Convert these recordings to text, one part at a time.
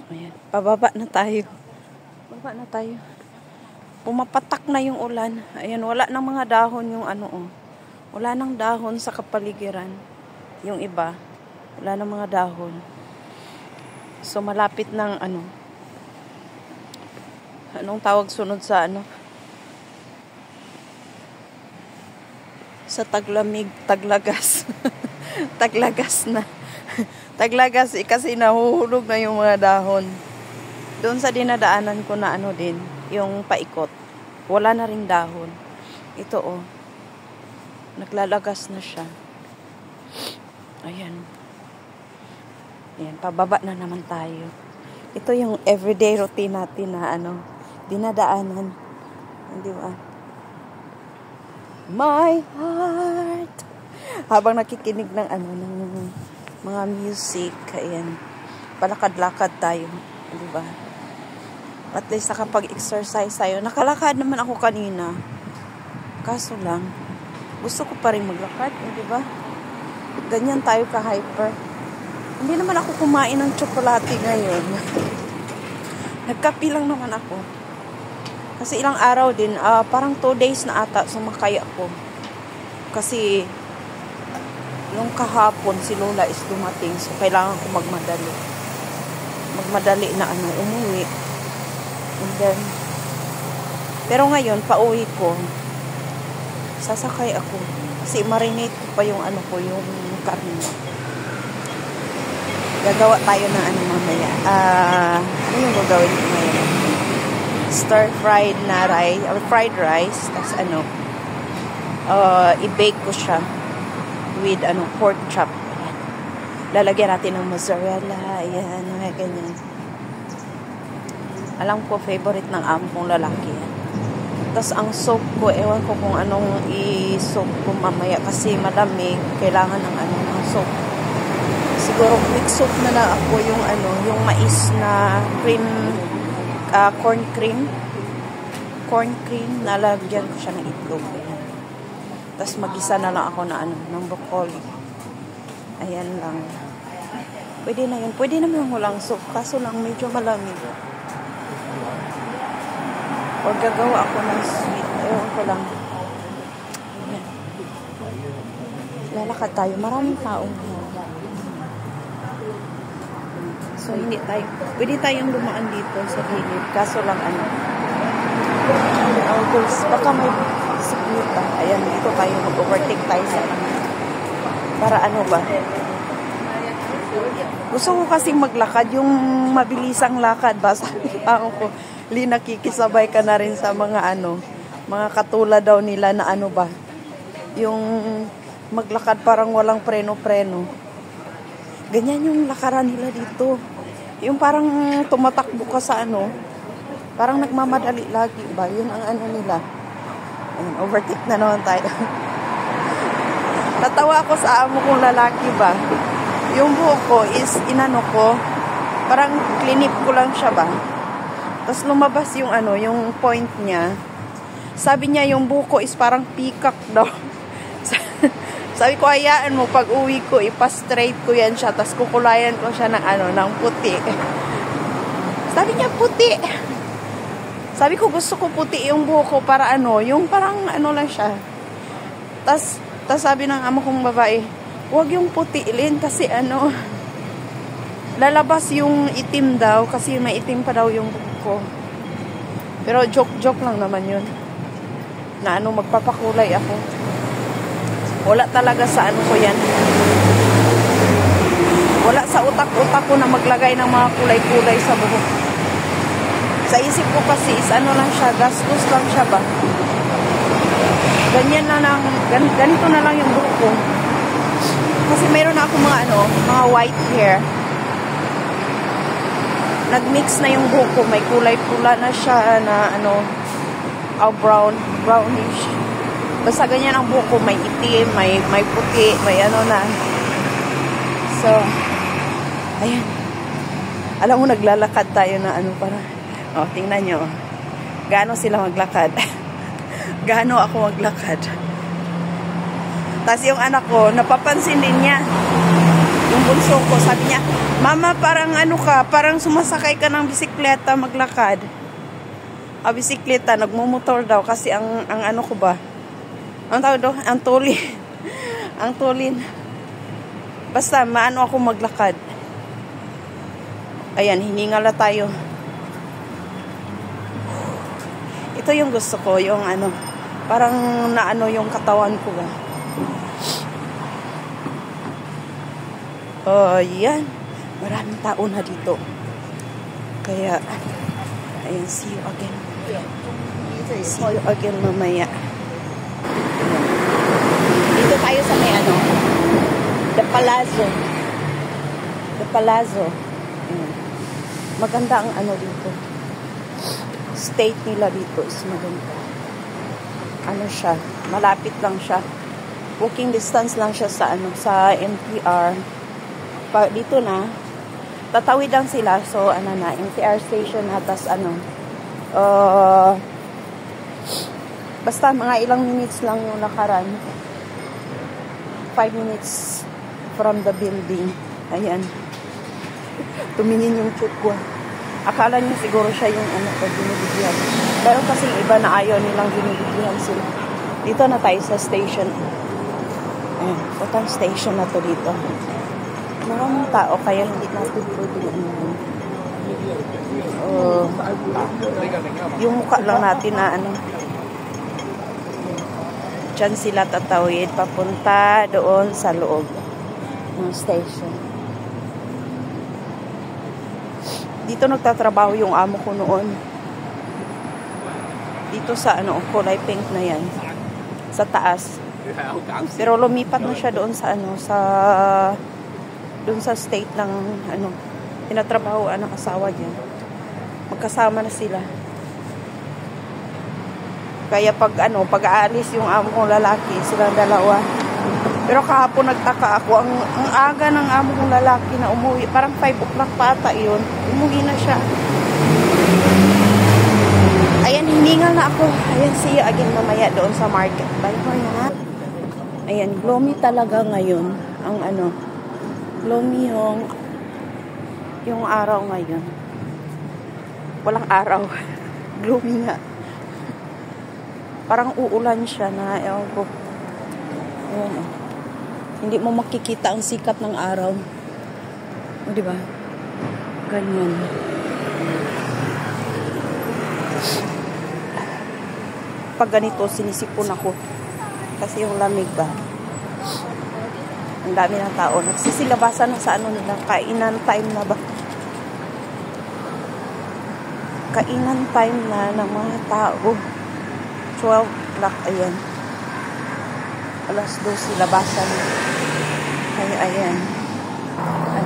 Ayan, pababa na tayo. Baba na tayo. Pumapatak na yung ulan. Ayan, wala nang mga dahon yung ano, oh. Wala nang dahon sa kapaligiran. Yung iba, wala nang mga dahon. So, malapit ng ano. Anong tawag sunod sa ano? Sa taglamig, taglagas. Taglagas na. Taglagas kasi nahuhulog na yung mga dahon. Doon sa dinadaanan ko na ano din, yung paikot. Wala na ring dahon. Ito oh. Naglalagas na siya. Ayan. Ayan, pababa na naman tayo. Ito yung everyday routine natin na ano, dinadaanan. Di ba? My heart. Habang nakikinig ng ano, ng mga music, ayan. Palakad-lakad tayo, di ba? At least nakapag-exercise tayo. Nakalakad naman ako kanina. Kaso lang, gusto ko pa rin maglakad, di ba? Ganyan tayo ka-hyper. Hindi naman ako kumain ng tsokolate ngayon. Nagkape lang naman ako. Kasi ilang araw din, parang 2 days na ata sumakay ako. Kasi yung kahapon si Lola is dumating, so kailangan ko magmadali. Magmadali na ano, umuwi. And then, pero ngayon, pauwi ko, sasakay ako. Kasi marinate ko pa yung ano ko, yung karne. Gagawa tayo ng ano mamaya. Ano yung gagawin ko ngayon? Stir-fried na rice, or fried rice, tapos ano, i-bake ko siya with ano, pork chop. Ayan. Lalagyan natin ng mozzarella. Ayan, mga ganyan. Alam ko, favorite ng amo kong lalaki yan. Tapos ang soup ko, ewan ko kung anong i-soup ko mamaya kasi malamig. Kailangan ng ano, ng soup. Siguro quick soup na lang ako yung ano, yung mais na cream, corn cream. Corn cream, nalagyan ko siya ng itlog. Ayan. Tapos mag-isa na lang ako na ano, ng broccoli. Ayan lang. Pwede na yun. Pwede naman walang soup. Kaso lang medyo malamig. O gagawa ako ng sweet. Ewan ko lang. Ayan. Lalakad tayo. Maraming taong. So hindi tayo. Pwede tayong dumaan dito sa gilid. Kaso lang ano. Baka may siklita. Ayan, dito tayo mag-overtake tayo sa para ano ba? Gusto ko kasing maglakad, yung mabilisang lakad ba? Sabi ko, nakikisabay ka na rin sa mga ano, mga katulad daw nila na ano ba? Yung maglakad parang walang preno-preno. Ganyan yung lakaran nila dito. Yung parang tumatakbo ka sa ano, parang nagmamadali lagi ba? Yun ang ano nila. Ayan, overtake na naman tayo. Natawa ako sa amo kong lalaki ba. Yung buhok ko is inano ko, parang clinip ko lang siya ba. Tapos lumabas yung ano, yung point niya. Sabi niya yung buhok ko is parang peacock daw. Sabi ko, hayaan mo, pag uwi ko, ipa-straight ko yan siya. Tapos kukulayan ko siya ng ano, ng puti. Sabi niya, puti. Sabi ko, gusto ko puti yung buhok ko para ano, yung parang ano lang siya. Tas sabi ng amo kong babae, huwag yung puti ilin kasi ano, lalabas yung itim daw kasi may itim pa daw yung buhok ko. Pero joke lang naman yun. Na ano, magpapakulay ako. Wala talaga sa ano ko yan. Wala sa utak-utak ko na maglagay ng mga kulay-kulay sa buhok. Sa isip ko kasi is ano lang siya, gastos lang siya ba. Ganyan na lang, ganito na lang yung buhok ko. Kasi mayroon na ako mga ano, mga white hair. Nagmix na yung buhok ko, may kulay-pula na siya na ano, brownish. Basta ganyan ang buhok ko, may itim, may puti, may ano na. So, ayan. Alam mo, naglalakad tayo na ano para. O, tingnan nyo. Gaano sila maglakad? Gaano ako maglakad? Tapos yung anak ko, napapansin din niya. Yung bunso ko, sabi niya, Mama, parang ano ka, parang sumasakay ka ng bisikleta maglakad. Bisikleta, nagmumotor daw kasi ang ano ko ba? Ang tawag daw, ang tulin. Ang tulin. Basta, maano ako maglakad. Ayan, hiningala tayo. Ito yung gusto ko, yung ano, parang naano yung katawan ko ba. Yan. Maraming tao na dito. Kaya, ayan, see you again. See you again mamaya. Dito tayo sa may ano, The Palazzo. The Palazzo. Ayan. Maganda ang ano dito. State nila dito is maganda. Ano siya, malapit lang siya. Walking distance lang siya sa ano, sa NPR. Dito na, tatawid lang sila. So, ano na, NPR station na, tas ano, basta mga ilang minutes lang yung lakaran. 5 minutes from the building. Ayan. Tumingin yung chute ko. Akala niya siguro siya yung ano ko, binibigyan. Pero kasi iba na ayaw nilang binibigyan sila. Dito na tayo sa station. Ayan, total station na to dito. Maraming tao, kaya hindi natin pwede yung mukha lang natin na ano. Diyan sila tatawid papunta doon sa loob ng station. Dito nagtatrabaho yung amo ko noon. Dito sa ano, kulay pink na yan. Sa taas. Pero lumipat na siya doon sa ano, doon sa state ng ano, tinatrabahoan ng asawa niya. Magkasama na sila. Kaya pag ano, pag-aalis yung amo kong lalaki, silang dalawa. Pero kahapon nagtaka ako, ang aga ng amo kong lalaki na umuwi, parang 5 o'clock pa ata yun, umuwi na siya. Ayan, hiningal na ako. Ayan, see you again mamaya doon sa market. Bye for now. Ayan, gloomy talaga ngayon ang ano, gloomy yung araw ngayon. Walang araw. Gloomy nga. Parang uulan siya na, ewan ko. Ayan, oh. Hindi mo makikita ang sikat ng araw. O, diba? Ganyan. Pag ganito, sinisipon ako. Kasi yung lamig ba? Ang dami ng tao. Nagsisilabasan na sa ano nila. Kainan time na ba? Kainan time na ng mga tao. 12 o'clock, ayan. Alas 12, labasan. Kaya, ayan.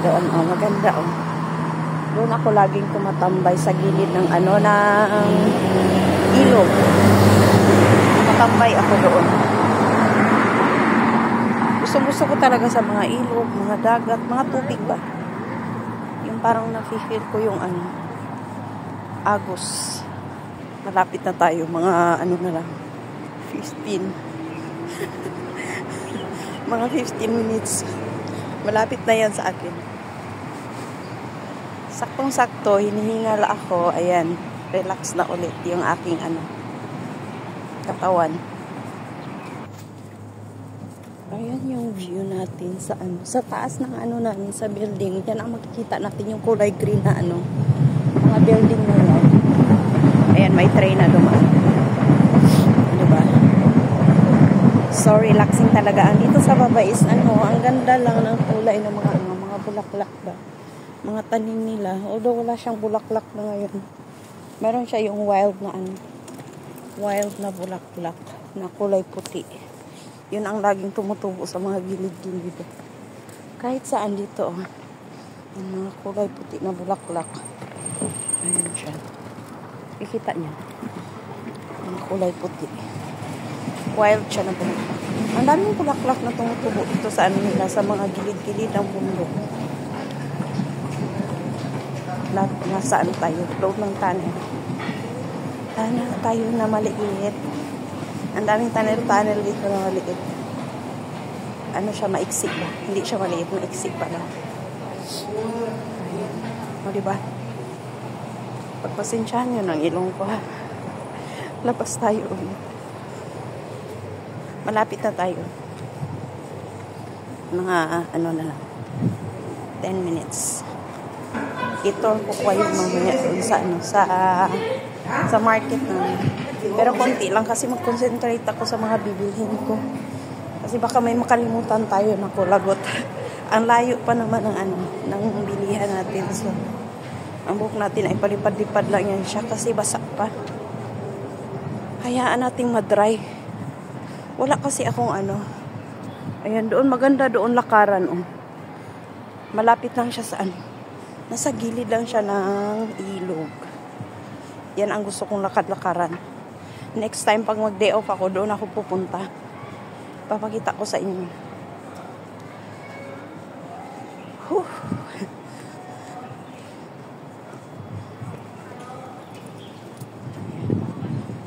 Doon, oh, maganda, oh. Doon ako laging tumatambay sa gilid ng ano, ng ilog. Tumatambay ako doon. Gusto ko talaga sa mga ilog, mga dagat, mga tubig ba? Yung parang nafe-feel ko yung ano, agos. Malapit na tayo, mga ano na lang, 15. Mga 15 minutes. Malapit na yan sa akin. Saktong-sakto, hinihingala ako, ayan, relax na ulit yung aking ano, katawan. Ayan yung view natin sa ano, sa taas ng ano namin, sa building. Yan ang makikita natin yung kulay green na ano, mga building na yan. Ayan, may train na dumaan. Diba? So, relaxing talaga. Ang dito sa baba is ano, ang ganda lang ng kulay ng mga ano, mga bulaklak ba. Mga tanim nila. Although wala siyang bulaklak na ngayon. Meron siya yung wild na ano, wild na bulaklak na kulay puti. Yun ang laging tumutubo sa mga gilid-gilid. Kahit saan dito, oh. Yung mga kulay puti na bulaklak. Ayan siya. Ikita niya. Mga kulay puti. Wild siya na bulaklak. Ang daming bulaklak na tumutubo dito sa ano nila, sa mga gilid-gilid ng bundok. Nasaan tayo? Loob ng tunnel. Tunnel tayo na maliit. Ang daming tunnel dito na maliit. ano siya, maiksi ba? Hindi siya maliit, maiksi pala. O, diba? Pagpasensyahan nyo ng ilong ko, ha? Labas tayo ulit. Malapit na tayo. Mga, ano na lang, 10 minutes. Ito ko kayo mamaya doon sa, ano, sa market na. Pero konti lang kasi mag-concentrate ako sa mga bibilhin ko. Kasi baka may makalimutan tayo na kulagot. Ang layo pa naman ng ano, ng bilihan natin. So, ang buhok natin ay palipad-lipad lang yan siya kasi basa pa. Hayaan nating madry. Wala kasi akong ano. Ayan, doon maganda doon lakaran. Oh. Malapit lang siya sa ano. Nasa gilid lang siya ng ilog. Yan ang gusto kong lakad-lakaran. Next time pag mag-day off ako, doon ako pupunta. Papakita ko sa inyo. Whew.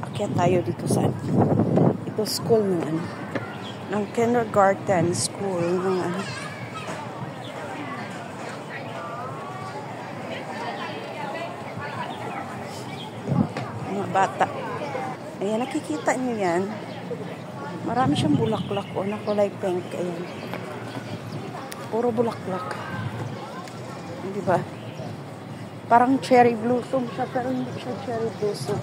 Akyat tayo dito sa ito school ng ano, ng kindergarten school ng ano. Mga bata. Ayan, nakikita niyo yan. Marami siyang bulaklak o na kulay pink. Ayan. Puro bulaklak. Diba? Parang cherry blossom siya, pero hindi siya cherry blossom.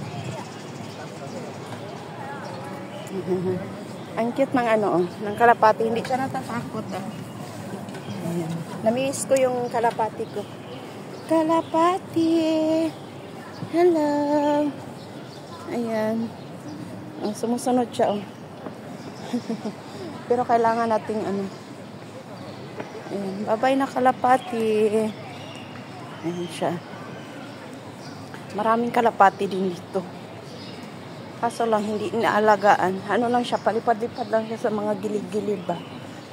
Ang cute ng ano, ng kalapati. Hindi siya natatakot. Ayan. Namiss ko yung kalapati ko. Kalapati! Hello! Ayan. Sumusunod siya, oh. Pero kailangan nating ano. Ayan. Bye-bye na kalapati. Ayan siya. Maraming kalapati din dito. Kaso lang hindi inaalagaan. Ano lang siya, palipad-lipad lang siya sa mga gilid-gilid ba.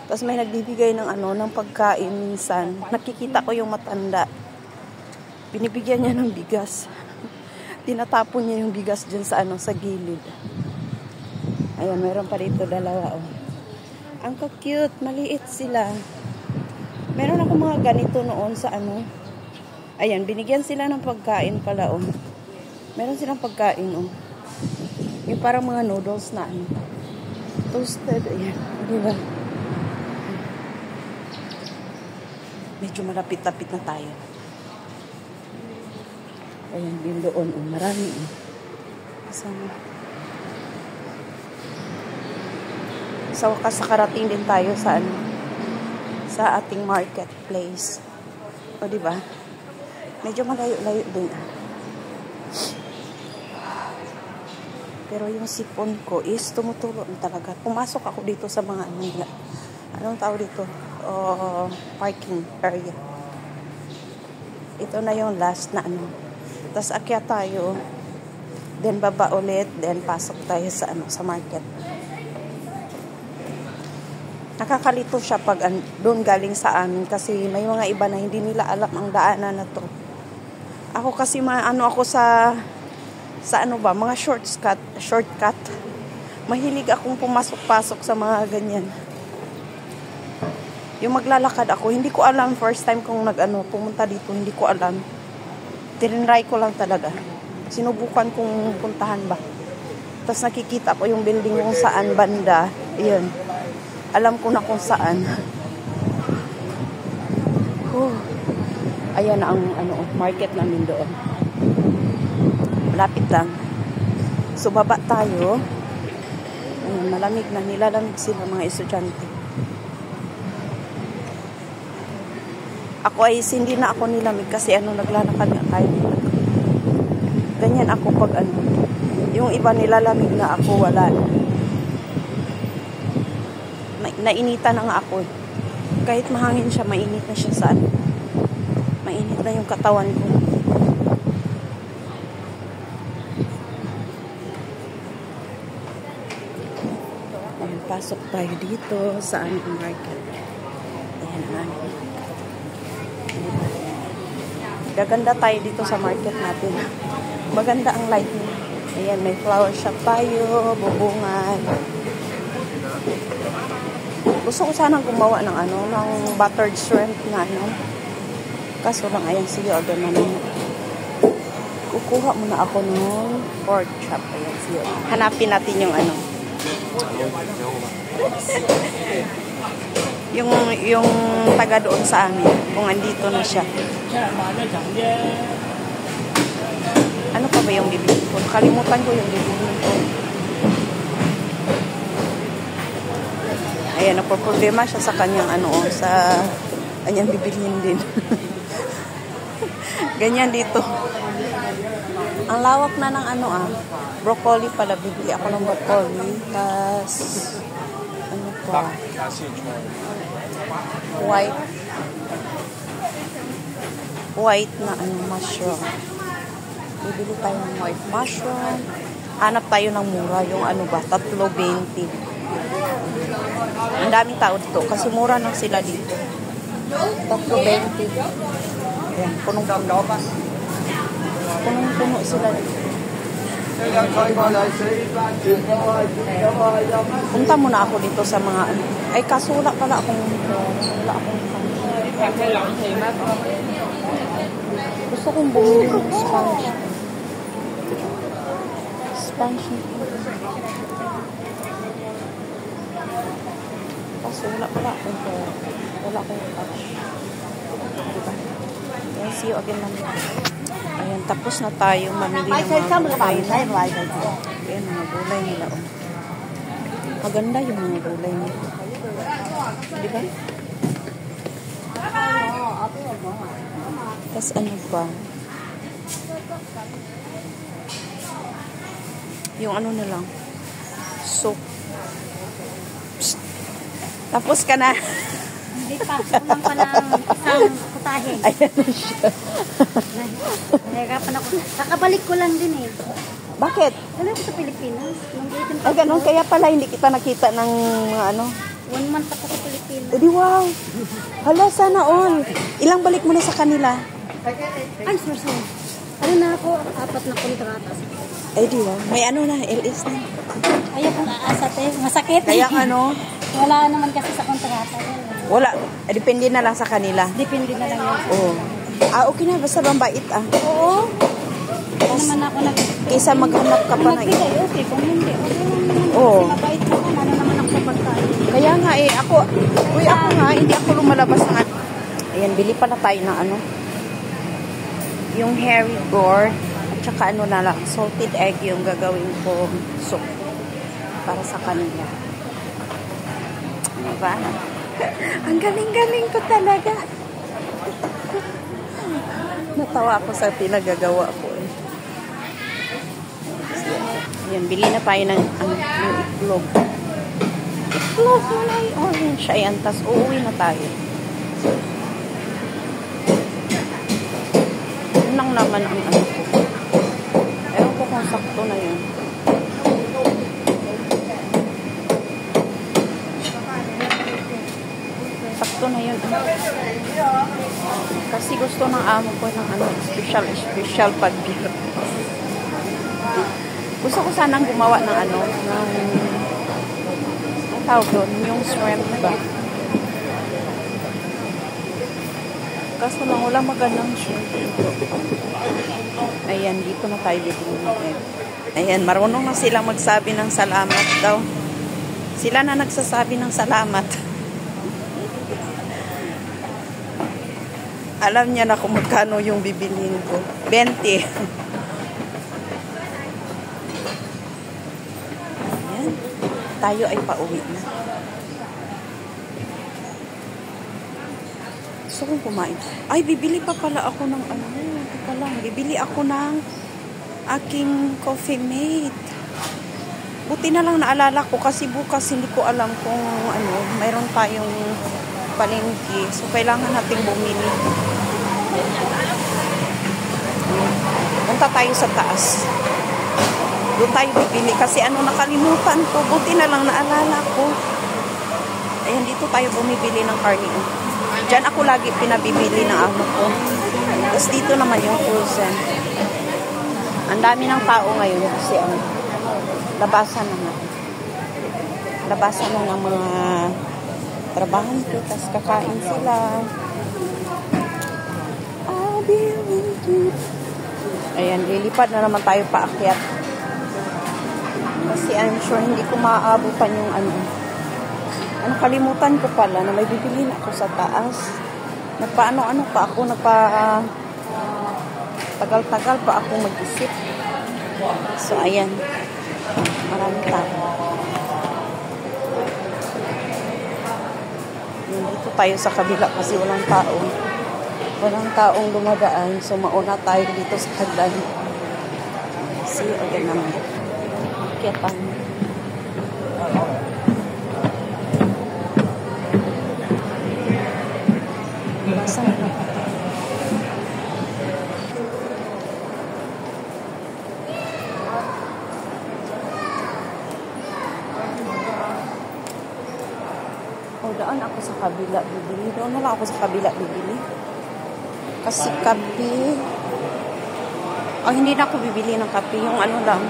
Tapos may nagbibigay ng ano, ng pagkain minsan. Nakikita ko yung matanda. Binibigyan niya ng bigas. Tinatapon niya yung bigas dyan sa ano, sa gilid. Ayan, meron pa dito dalawa, oh. Ang cute, maliit sila. Meron ako mga ganito noon sa ano. Ayan, binigyan sila ng pagkain pala, oh. Meron silang pagkain, oh. Yung parang mga noodles na ano. Toasted, ayan. Diba? Medyo malapit-lapit na tayo. Ayan, yung doon, oh. Marami, oh. Kasama. Sa wakas, nakarating din tayo sa ano, sa ating marketplace. O, diba? Medyo malayo-layo din. Pero yung sipon ko is tumutulo talaga. Pumasok ako dito sa mga anong tawag dito? Parking area. Ito na yung last na ano. Tapos akyat tayo. Then baba ulit. Then pasok tayo sa ano, sa market. Nakakalito siya pag doon galing sa amin kasi may mga iba na hindi nila alam ang daanan na to. Ako kasi ako sa ano ba, mga shortcut. Mahilig akong pumasok-pasok sa mga ganyan. Yung maglalakad ako, hindi ko alam first time kong pumunta dito, hindi ko alam. Tinry ko lang talaga. Sinubukan kong puntahan ba. Tapos nakikita ko yung building kung saan banda. Iyon. Alam ko na kung saan. Ayan ang market namin doon. Malapit lang. So baba tayo. Ayan, malamig na. Nilalamig sila mga estudyante. Ako ay hindi na ako nilamig kasi naglalakad na tayo. Ganyan ako pag yung iba nilalamig na ako wala. Nainitan na nga ako. Kahit mahangin siya, mainit na siya sa mainit na yung katawan ko. Ayan, pasok tayo dito sa aming market. Ayan ang gaganda tayo dito sa market natin. Maganda ang lighting. Ayan, may flower shop tayo, bubungan. Gusto ko sanang gumawa ng ano, ng buttered shrimp na ano. Kaso lang, ayan, sige, agad na naman. Kukuha muna ako ng pork chop. Ayan, sige. Hanapin natin yung ano. yung taga doon sa amin. Kung andito na siya. Ano pa ba yung bibili ko? Kalimutan ko yung bibili ko. Ayan, napoproblema siya sa kanyang ano, sa kanyang bibilhin din. Ganyan dito. Ang lawak na ng ano broccoli pala. Bibili ako ng broccoli. Tas, ano pa? White na ano, mushroom. Bibili tayo ng white mushroom. Hanap tayo ng mura. Yung ano ba? 3.20. Ang daming tao dito. Kasi mura lang sila dito. 3.20. Ayan, punong-puno. Punong-puno sila dito. Punta muna ako dito sa mga ano. Ay, kaso wala pala akong gusto kong bumili ng sponge. Kaso wala akong cash. Diba? Ayan, see you again naman. Ayan, tapos na tayo mamili ng mga gulay. Ayan, mga gulay nila. Oh. Maganda yung mga gulay nila. Diba? Tapos ano pa? Yung ano na lang. Soup. Psst. Tapos ka na. Hindi pa. Kulang pa ng isang putahe. Ayan na siya. Nahirapan ako. Kakabalik ko lang din eh. Bakit? Alam ko sa Pilipinas. Ay, ganun. Kaya pala hindi kita nakita ng mga ano. 1 month ako sa Pilipinas. Edi wow. Hala, sana all. Ilang balik mo na sa kanila? Ay, sorry. Ano na ako? 4 na kontrata. Ay, di wow. May ano na, LS na. Ayaw kong aasat eh. Masakit. Kaya ano? Wala naman kasi sa kontrata. Wala. Depende na lang sa kanila. Depende na lang yun. Oo. Okay na. Basta bambait Oo. Hindi naman ako kaysa maghanap ka pa na. Nagbigay, okay. Kung hindi, okay lang naman. Oo. Kasi mabait ko. Ano naman ako sa pagkain. Kaya nga ako nga, hindi ako lumalabas ng ano. Ayan, bili pa na tayo ng ano. Yung hairy gourd. At saka ano na lang, salted egg yung gagawin ko soup. Para sa kanila. Diba? Ang galing-galing ko talaga. Natawa ako sa pinagagawa ko. Ayan, bili na tayo ng yung itlog. Itlog na yung orange. Ayan, tas uuwi na tayo. Yun lang naman ang ano ko. Ewan ko kung sakto na yun. Sakto na yun. Kasi gusto ng amo ko ng ano, special pag-beer. Gusto ko sanang gumawa ng ano, ng tawag doon, yung shrimp ba? Kaso lang, wala magandang shrimp dito. Ayan, dito na tayo dito. Ayan, marunong na silang magsabi ng salamat daw. Sila na nagsasabi ng salamat. Alam niya na kung magkano yung bibilhin ko. 20. Tayo ay pauwi na. Gusto kong kumain. Ay, bibili pa pala ako ng ano. Teka lang, bibili ako ng aking coffee mate. Buti na lang naalala ko kasi bukas hindi ko alam kung ano, mayroon tayong palengke. So, kailangan nating bumili. Punta tayo sa taas. Doon tayo bibili kasi ano nakalimutan ko. Buti na lang naalala ko. Ayan, dito tayo bumibili ng karne. Diyan ako lagi pinabibili ng amo ko. Tapos dito naman yung frozen. Ang dami ng tao ngayon kasi ano, labasan na nga. Labasan na ng mga trabahante, tapos kakain sila. I'll be with you. Ayan, lilipad na naman tayo paakyat. Kasi I'm sure hindi ko maaabutan yung ano. Kalimutan ko pala na may bibilin ako sa taas. Nagpaano-ano pa ako, tagal-tagal pa ako mag-isip. So, ayan. Maraming tao. Dito tayo sa kabila kasi walang tao. Walang taong dumadaan. So, mauna tayo dito sa hagdan. See you again naman. Kiatan. Saan na? Daan ako sa kabila bibili. Doon na lang ako sa kabila bibili. Kasi kape. Hindi na ako bibili ng kape. Yung ano lang.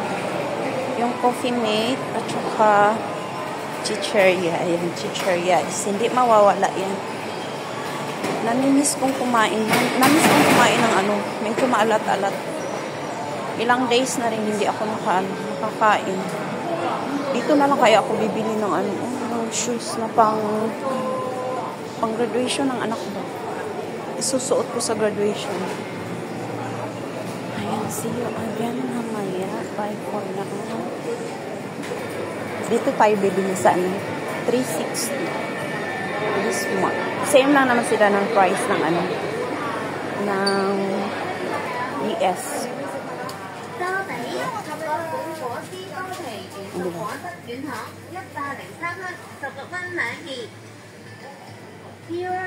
Yung Coffee Mate at saka chicheria. Ayan, chicheria. Hindi mawawala yan. Namimiss kong kumain. Namimiss kong kumain ng ano. Medyo maalat-alat. Ilang days na rin hindi ako nakakain. Dito na lang kaya ako bibili ng ano. Shoes na pang graduation ng anak ko. Isusuot ko sa graduation. Ayan, see you again mamaya. Bye for now. Dito tayo bibili sa ano, 360. This month. Same lang naman sila ng price ng ano, ng DS.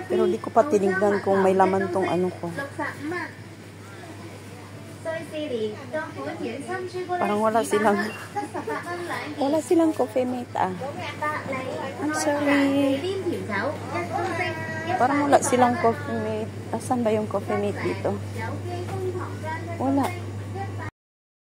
Pero di ko pa tinignan kung may laman tong ano ko. Parang wala silang Coffee Mate ah. I'm sorry. Parang wala silang Coffee Mate. Asan ba yung Coffee Mate dito? Wala.